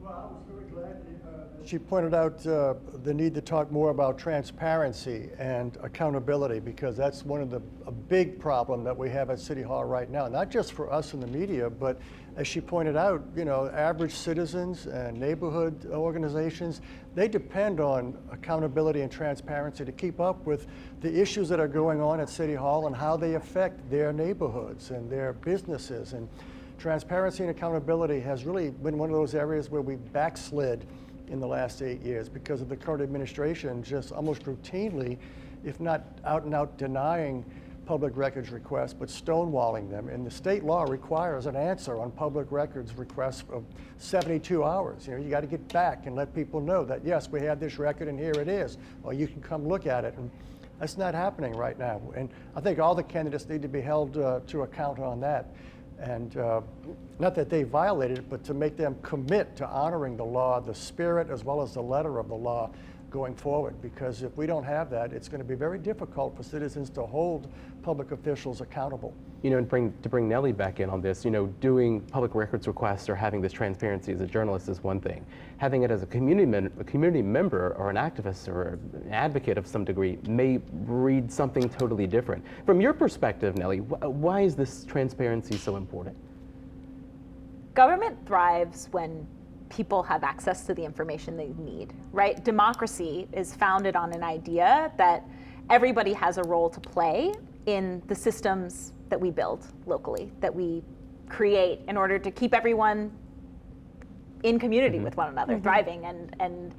Well, I was very glad she pointed out the need to talk more about transparency and accountability, because that's one of a big problem that we have at City Hall right now, not just for us in the media, but as she pointed out, you know, average citizens and neighborhood organizations, they depend on accountability and transparency to keep up with the issues that are going on at City Hall and how they affect their neighborhoods and their businesses. And transparency and accountability has really been one of those areas where we backslid in the last 8 years because of the current administration just almost routinely, if not out and out denying public records requests, but stonewalling them. And the state law requires an answer on public records requests of 72 hours. You know, you got to get back and let people know that, yes, we have this record and here it is, or you can come look at it. And that's not happening right now. And I think all the candidates need to be held to account on that. And not that they violated it, but to make them commit to honoring the law, the spirit as well as the letter of the law going forward. Because if we don't have that, it's going to be very difficult for citizens to hold public officials accountable. You know, and to bring Nellie back in on this, you know, doing public records requests or having this transparency as a journalist is one thing. Having it as a community member or an activist or an advocate of some degree may read something totally different. From your perspective, Nellie, why is this transparency so important? Government thrives when people have access to the information they need, right? Democracy is founded on an idea that everybody has a role to play in the systems that we build locally, that we create in order to keep everyone in community with one another, thriving. And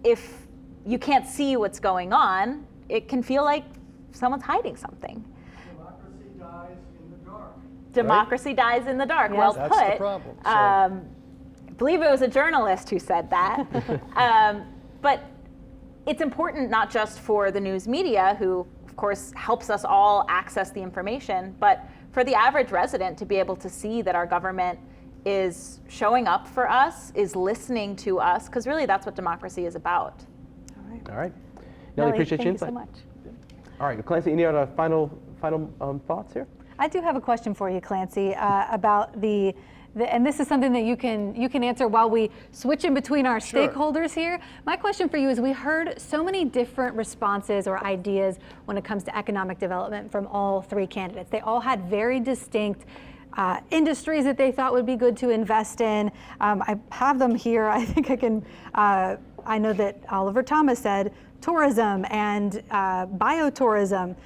if you can't see what's going on, it can feel like someone's hiding something. Democracy dies in the dark. Democracy dies in the dark. Yes. Well That's put. the problem. I believe it was a journalist who said that. But it's important not just for the news media, who of course, helps us all access the information. But for the average resident to be able to see that our government is showing up for us, is listening to us, because really that's what democracy is about. All right. Nellie, appreciate your insight. Thank you so much. All right, Clancy, any other final thoughts here? I do have a question for you, Clancy, about and this is something that you can answer while we switch in between our stakeholders here. My question for you is, we heard so many different responses or ideas when it comes to economic development from all three candidates. They all had very distinct industries that they thought would be good to invest in. I have them here. I think I can, I know that Oliver Thomas said tourism and biotourism.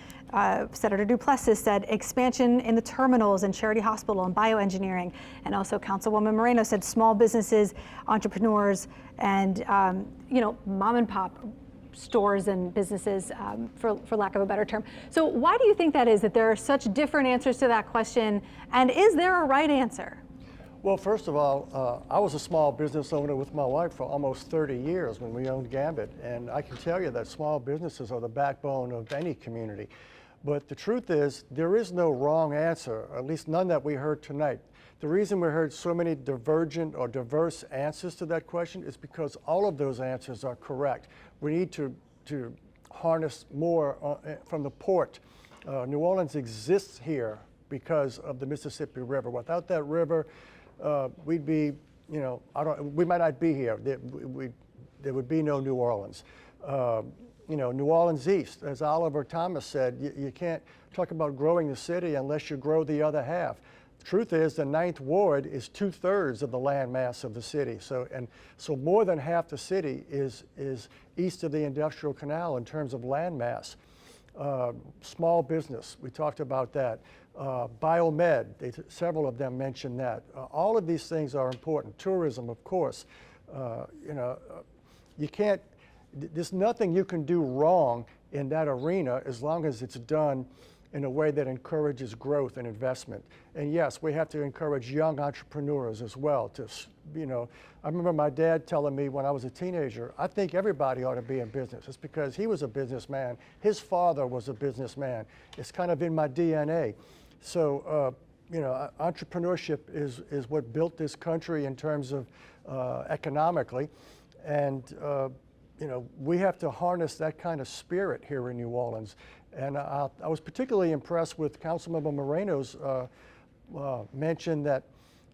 Senator Duplessis said expansion in the terminals and Charity Hospital and bioengineering. And also Councilwoman Moreno said small businesses, entrepreneurs, and mom and pop stores and businesses, for lack of a better term. So why do you think that is, that there are such different answers to that question? And is there a right answer? Well, first of all, I was a small business owner with my wife for almost 30 years when we owned Gambit. And I can tell you that small businesses are the backbone of any community. But the truth is, there is no wrong answer, at least none that we heard tonight. The reason we heard so many divergent or diverse answers to that question is because all of those answers are correct. We need to harness more from the port. New Orleans exists here because of the Mississippi River. Without that river, we'd be, we might not be here. There would be no New Orleans. New Orleans East, as Oliver Thomas said, you can't talk about growing the city unless you grow the other half. The truth is, the 9th Ward is 2/3 of the land mass of the city. So more than half the city is east of the Industrial Canal in terms of land mass. Small business, we talked about that. Biomed, several of them mentioned that. All of these things are important. Tourism, of course. You can't, there's nothing you can do wrong in that arena as long as it's done in a way that encourages growth and investment. And yes, we have to encourage young entrepreneurs as well. I remember my dad telling me when I was a teenager, I think everybody ought to be in business. It's because he was a businessman. His father was a businessman. It's kind of in my DNA. So, entrepreneurship is what built this country in terms of economically. And, we have to harness that kind of spirit here in New Orleans. And I was particularly impressed with Councilmember Moreno's mention that,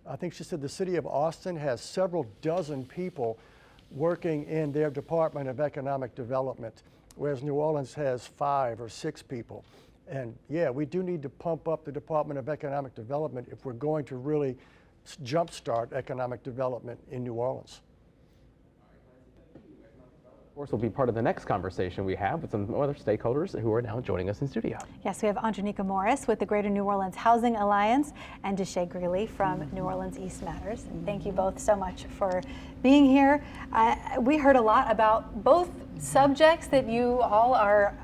I think she said the city of Austin has several dozen people working in their Department of Economic Development, whereas New Orleans has 5 or 6 people. And yeah, we do need to pump up the Department of Economic Development if we're going to really jumpstart economic development in New Orleans. Of course, will be part of the next conversation we have with some other stakeholders who are now joining us in studio. Yes, we have Andronica Morris with the Greater New Orleans Housing Alliance and Deshae Greeley from New Orleans East Matters. And thank you both so much for being here. We heard a lot about both subjects that you all are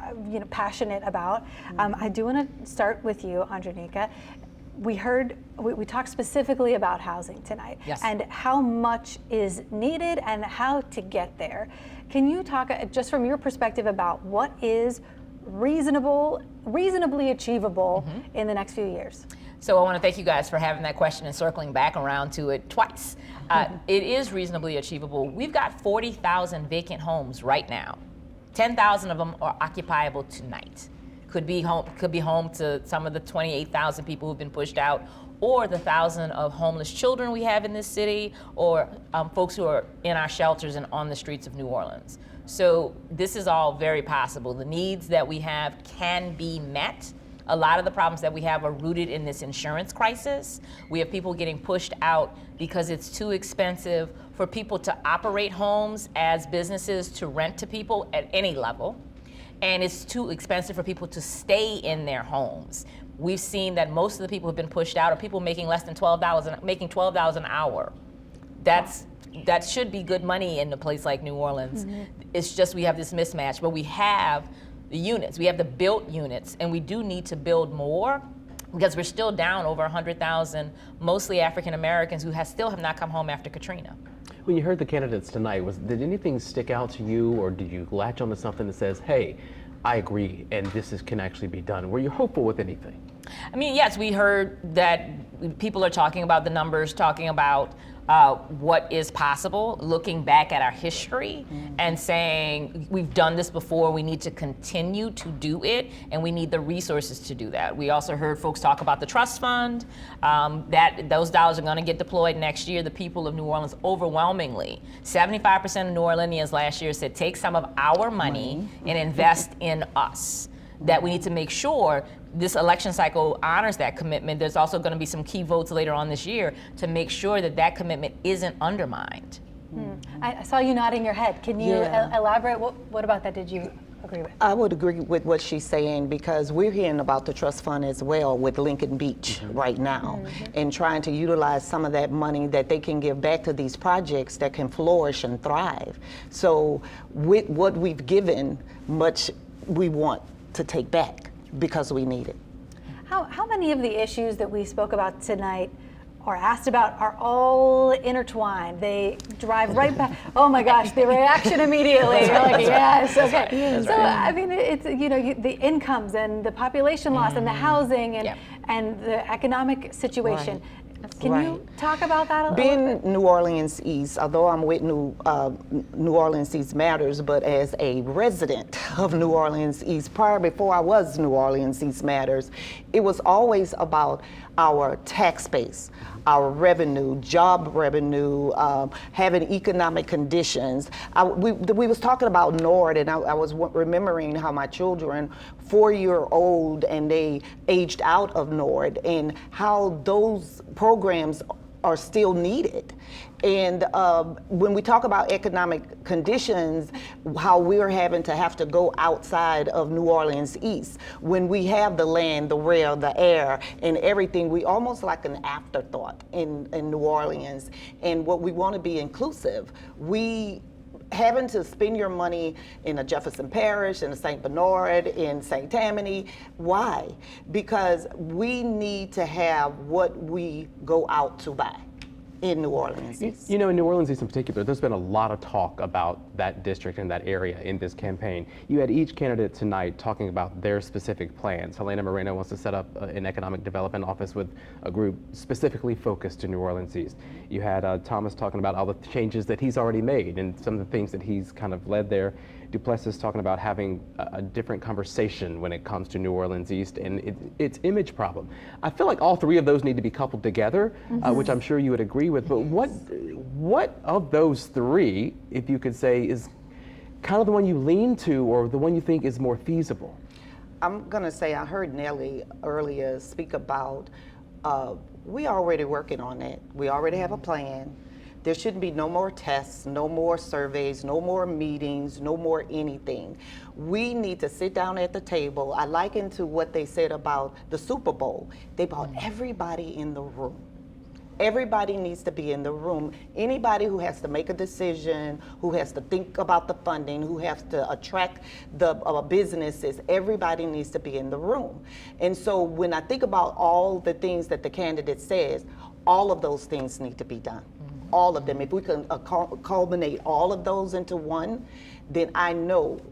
passionate about. I do want to start with you, Andronica. We talked specifically about housing tonight, yes, and how much is needed and how to get there. Can you talk just from your perspective about what is reasonably achievable in the next few years? So I want to thank you guys for having that question and circling back around to it twice. It is reasonably achievable. We've got 40,000 vacant homes right now. 10,000 of them are occupiable tonight. Could be home to some of the 28,000 people who've been pushed out, or the 1,000 of homeless children we have in this city, or folks who are in our shelters and on the streets of New Orleans. So this is all very possible. The needs that we have can be met. A lot of the problems that we have are rooted in this insurance crisis. We have people getting pushed out because it's too expensive for people to operate homes as businesses to rent to people at any level. And it's too expensive for people to stay in their homes. We've seen that most of the people who've been pushed out are people making less than making $12 an hour. That should be good money in a place like New Orleans. Mm-hmm. It's just we have this mismatch, but we have the units, we have the built units, and we do need to build more because we're still down over 100,000, mostly African Americans who still have not come home after Katrina. When you heard the candidates tonight, did anything stick out to you, or did you latch onto something that says, hey, I agree, and can actually be done? Were you hopeful with anything? I mean, yes, we heard that people are talking about the numbers, talking about what is possible, looking back at our history and saying we've done this before, we need to continue to do it, and we need the resources to do that. We also heard folks talk about the trust fund, that those dollars are going to get deployed next year. The people of New Orleans overwhelmingly, 75% of New Orleanians last year said take some of our money and invest in us. That we need to make sure this election cycle honors that commitment. There's also going to be some key votes later on this year to make sure that that commitment isn't undermined. I saw you nodding your head. Can you elaborate? What about that did you agree with? I would agree with what she's saying because we're hearing about the trust fund as well with Lincoln Beach right now and trying to utilize some of that money that they can give back to these projects that can flourish and thrive. So with what we've given, much we want to take back because we need it. How many of the issues that we spoke about tonight or asked about are all intertwined? They drive right back. Oh my gosh, the reaction immediately. You're like, yes, okay. So I mean, it's the incomes and the population loss and the housing and the economic situation. Can you talk about that a little bit? Being New Orleans East, although I'm with New Orleans East Matters, but as a resident of New Orleans East, before I was New Orleans East Matters, it was always about our tax base, our revenue, job revenue, having economic conditions. We was talking about NORD, and I was remembering how my children, 4-year-old, and they aged out of NORD, and how those programs are still needed. And when we talk about economic conditions, how we're having to have to go outside of New Orleans East, when we have the land, the rail, the air, and everything, we almost like an afterthought in New Orleans. And what we want to be inclusive, we having to spend your money in a Jefferson Parish, in a St. Bernard, in St. Tammany. Why? Because we need to have what we go out to buy in New Orleans East. In New Orleans East in particular, there's been a lot of talk about that district and that area in this campaign. You had each candidate tonight talking about their specific plans. Helena Moreno wants to set up an economic development office with a group specifically focused to New Orleans East. You had Thomas talking about all the changes that he's already made and some of the things that he's kind of led there. Duplessis talking about having a different conversation when it comes to New Orleans East and its image problem. I feel like all three of those need to be coupled together, which I'm sure you would agree with. But what of those three, if you could say, is kind of the one you lean to or the one you think is more feasible? I'm going to say I heard Nellie earlier speak about we already working on that. We already have a plan. There shouldn't be no more tests, no more surveys, no more meetings, no more anything. We need to sit down at the table. I liken to what they said about the Super Bowl. They brought everybody in the room. Everybody needs to be in the room. Anybody who has to make a decision, who has to think about the funding, who has to attract the businesses, everybody needs to be in the room. And so when I think about all the things that the candidate says, all of those things need to be done. All of them. If we can culminate all of those into one, then I know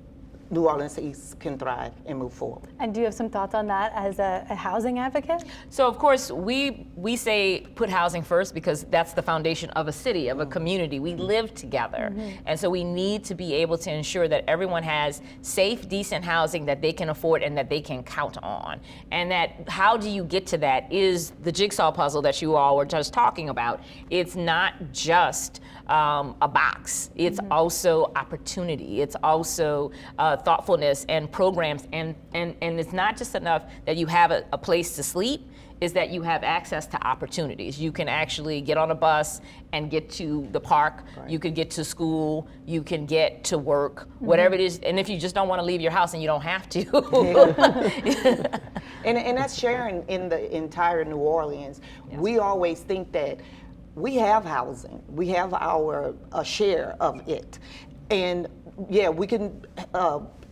New Orleans East can thrive and move forward. And do you have some thoughts on that as a housing advocate? So of course we say put housing first because that's the foundation of a city, of a community. We live together. And so we need to be able to ensure that everyone has safe, decent housing that they can afford and that they can count on. And that how do you get to that is the jigsaw puzzle that you all were just talking about. It's not just a box. It's also opportunity. It's also thoughtfulness and programs. And it's not just enough that you have a place to sleep, is that you have access to opportunities. You can actually get on a bus and get to the park. Right. You can get to school. You can get to work, whatever it is. And if you just don't want to leave your house, and you don't have to. and that's sharing in the entire New Orleans. Yes. We always think that we have housing. We have our share of it. And yeah, we can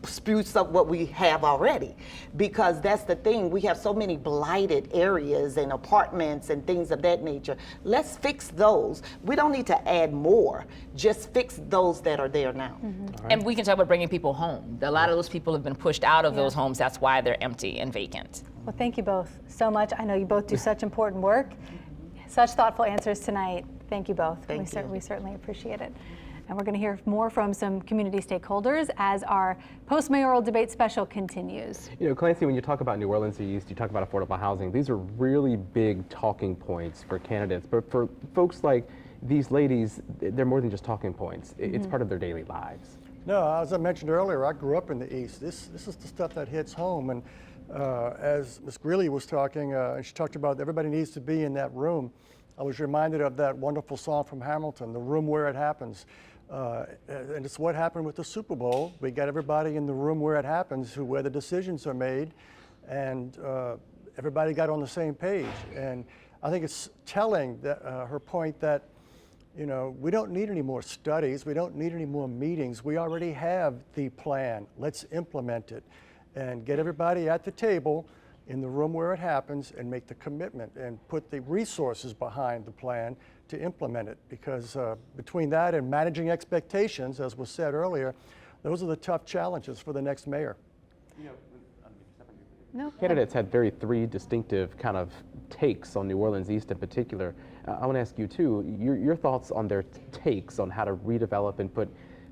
spruce up what we have already, because that's the thing. We have so many blighted areas and apartments and things of that nature. Let's fix those. We don't need to add more. Just fix those that are there now. Right. And we can talk about bringing people home. A lot of those people have been pushed out of those homes. That's why they're empty and vacant. Well, thank you both so much. I know you both do such important work. Such thoughtful answers tonight. Thank you both. We certainly appreciate it. And we're going to hear more from some community stakeholders as our post-mayoral debate special continues. You know, Clancy, when you talk about New Orleans East, you talk about affordable housing. These are really big talking points for candidates. But for folks like these ladies, they're more than just talking points. It's part of their daily lives. No, as I mentioned earlier, I grew up in the East. This is the stuff that hits home. And as Ms. Greeley was talking, and she talked about everybody needs to be in that room, I was reminded of that wonderful song from Hamilton, The Room Where It Happens. And it's what happened with the Super Bowl. We got everybody in the room where it happens, where the decisions are made, and everybody got on the same page. And I think it's telling that her point that, you know, we don't need any more studies, we don't need any more meetings. We already have the plan. Let's implement it and get everybody at the table in the room where it happens and make the commitment and put the resources behind the plan to implement it, because between that and managing expectations, as was said earlier, those are the tough challenges for the next mayor. You know, candidates had three distinctive kind of takes on New Orleans East in particular. I want to ask you too, your thoughts on their takes on how to redevelop and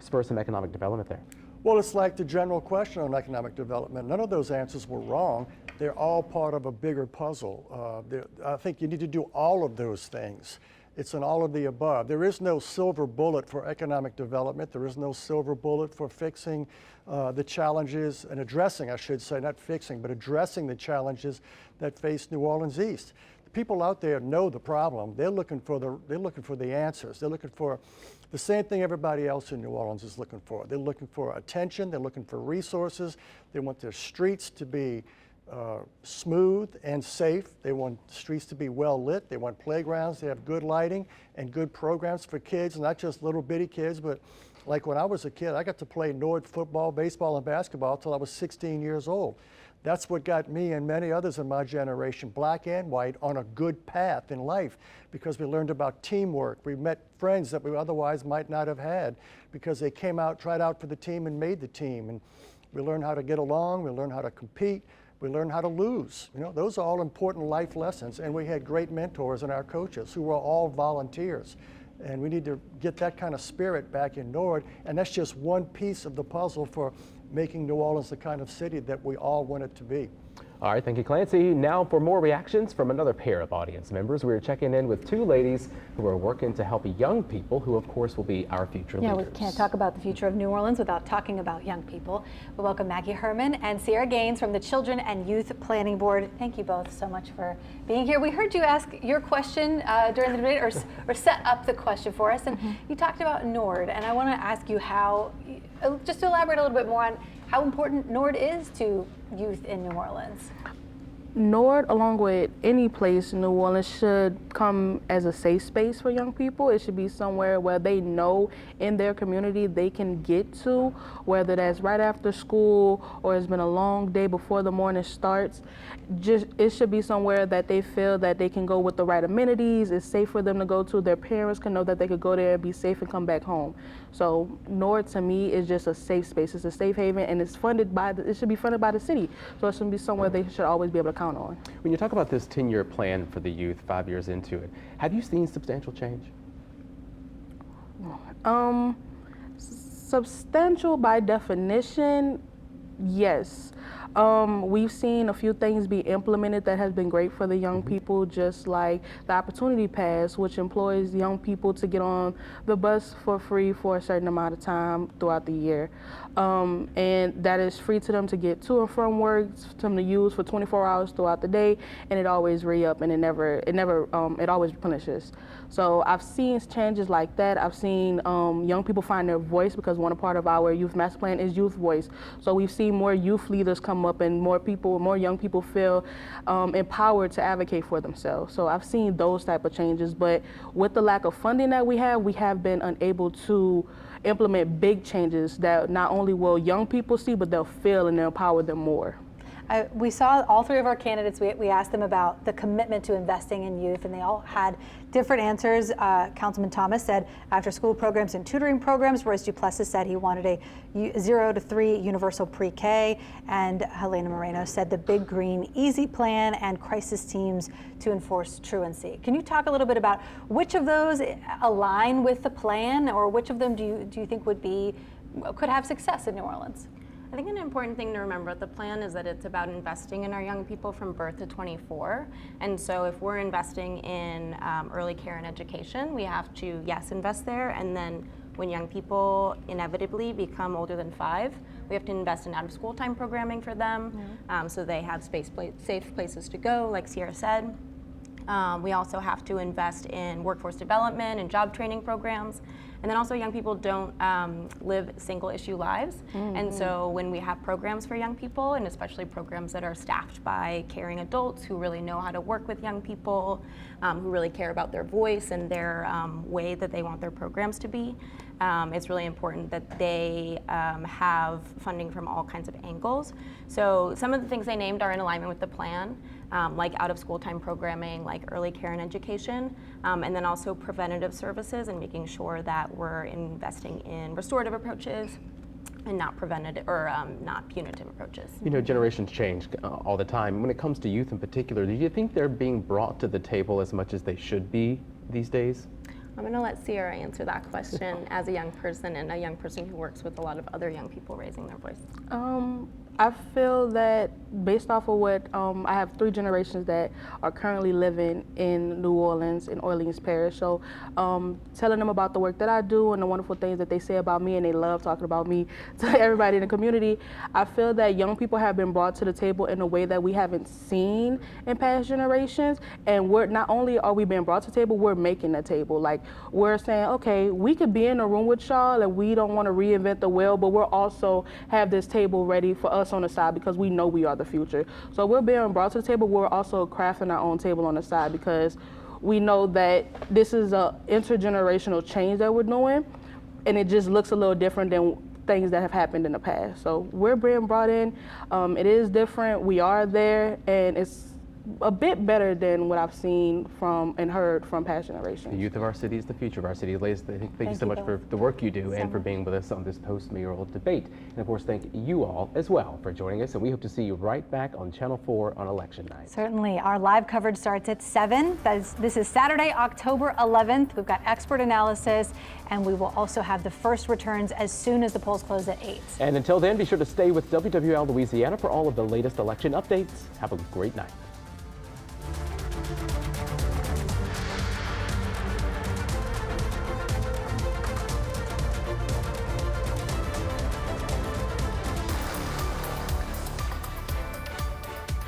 spur some economic development there. Well, it's like the general question on economic development. None of those answers were wrong. They're all part of a bigger puzzle. I think you need to do all of those things. It's an all of the above. There is no silver bullet for economic development. There is no silver bullet for fixing the challenges and addressing, I should say, not fixing, but addressing the challenges that face New Orleans East. The people out there know the problem. They're looking for the answers. They're looking for the same thing everybody else in New Orleans is looking for. They're looking for attention. They're looking for resources. They want their streets to be smooth and safe. They want streets to be well lit. They want playgrounds to have good lighting and good programs for kids, not just little bitty kids, but like when I was a kid, I got to play Nord football, baseball, and basketball until I was 16 years old. That's what got me and many others in my generation, black and white, on a good path in life, because we learned about teamwork. We met friends that we otherwise might not have had because they came out, tried out for the team, and made the team. And we learned how to get along. We learned how to compete. We learned how to lose. You know, those are all important life lessons. And we had great mentors in our coaches who were all volunteers. And we need to get that kind of spirit back in Nord. And that's just one piece of the puzzle for making New Orleans the kind of city that we all want it to be. All right, thank you, Clancy. Now for more reactions from another pair of audience members. We're checking in with two ladies who are working to help young people who, of course, will be our future leaders. Yeah, we can't talk about the future of New Orleans without talking about young people. We welcome Maggie Herman and Sierra Gaines from the Children and Youth Planning Board. Thank you both so much for being here. We heard you ask your question during the debate, or set up the question for us, and you talked about Nord, and I want to ask you how, just to elaborate a little bit more on how important Nord is to youth in New Orleans. Nord, along with any place in New Orleans, should come as a safe space for young people. It should be somewhere where they know in their community they can get to, whether that's right after school or it's been a long day before the morning starts. It should be somewhere that they feel that they can go with the right amenities. It's safe for them to go to. Their parents can know that they could go there and be safe and come back home. So Nord, to me, is just a safe space. It's a safe haven, and it's funded by it should be funded by the city. So it should be somewhere they should always be able to count on. When you talk about this 10-year plan for the youth, 5 years into it, have you seen substantial change? Substantial by definition, yes. We've seen a few things be implemented that has been great for the young people, just like the Opportunity Pass, which employs young people to get on the bus for free for a certain amount of time throughout the year. And that is free to them to get to and from work, to them to use for 24 hours throughout the day, and it always re-up, and it always replenishes. So I've seen changes like that. I've seen young people find their voice, because one part of our youth master plan is youth voice. So we've seen more youth leaders come come up and more young people feel empowered to advocate for themselves. So I've seen those type of changes, but with the lack of funding that we have been unable to implement big changes that not only will young people see, but they'll feel and they'll empower them more. We saw all three of our candidates, we asked them about the commitment to investing in youth, and they all had different answers. Councilman Thomas said after school programs and tutoring programs. Royce Duplessis said he wanted a 0 to 3 universal pre-K, and Helena Moreno said the Big Green Easy Plan and crisis teams to enforce truancy. Can you talk a little bit about which of those align with the plan, or which of them do you think could have success in New Orleans? I think an important thing to remember with the plan is that it's about investing in our young people from birth to 24. And so if we're investing in early care and education, we have to, yes, invest there. And then when young people inevitably become older than 5, we have to invest in out-of-school time programming for them, so they have safe places to go, like Sierra said. We also have to invest in workforce development and job training programs. And then also young people don't live single issue lives. And so when we have programs for young people, and especially programs that are staffed by caring adults who really know how to work with young people, who really care about their voice and their way that they want their programs to be, it's really important that they have funding from all kinds of angles. So some of the things they named are in alignment with the plan, like out-of-school time programming, like early care and education, and then also preventative services and making sure that we're investing in restorative approaches and not preventative or not punitive approaches. You know, generations change all the time. When it comes to youth in particular, do you think they're being brought to the table as much as they should be these days? I'm going to let Sierra answer that question as a young person and a young person who works with a lot of other young people raising their voice. I feel that based off of what, I have 3 generations that are currently living in New Orleans, in Orleans Parish. So telling them about the work that I do and the wonderful things that they say about me, and they love talking about me to everybody in the community, I feel that young people have been brought to the table in a way that we haven't seen in past generations. And we're not only are we being brought to the table, we're making the table. Like, we're saying, okay, we could be in a room with y'all and we don't want to reinvent the wheel, but we're also have this table ready for us on the side because we know we are the future. So we're being brought to the table. We're also crafting our own table on the side because we know that this is a intergenerational change that we're doing, and it just looks a little different than things that have happened in the past. So we're being brought in. It is different. We are there, and it's a bit better than what I've seen from and heard from past generations. The youth of our city is the future of our city. Ladies, thank you so much for the work you do and for being with us on this post-mayoral debate. And of course, thank you all as well for joining us. And we hope to see you right back on Channel 4 on election night. Certainly. Our live coverage starts at 7. This is Saturday, October 11th. We've got expert analysis, and we will also have the first returns as soon as the polls close at 8. And until then, be sure to stay with WWL Louisiana for all of the latest election updates. Have a great night.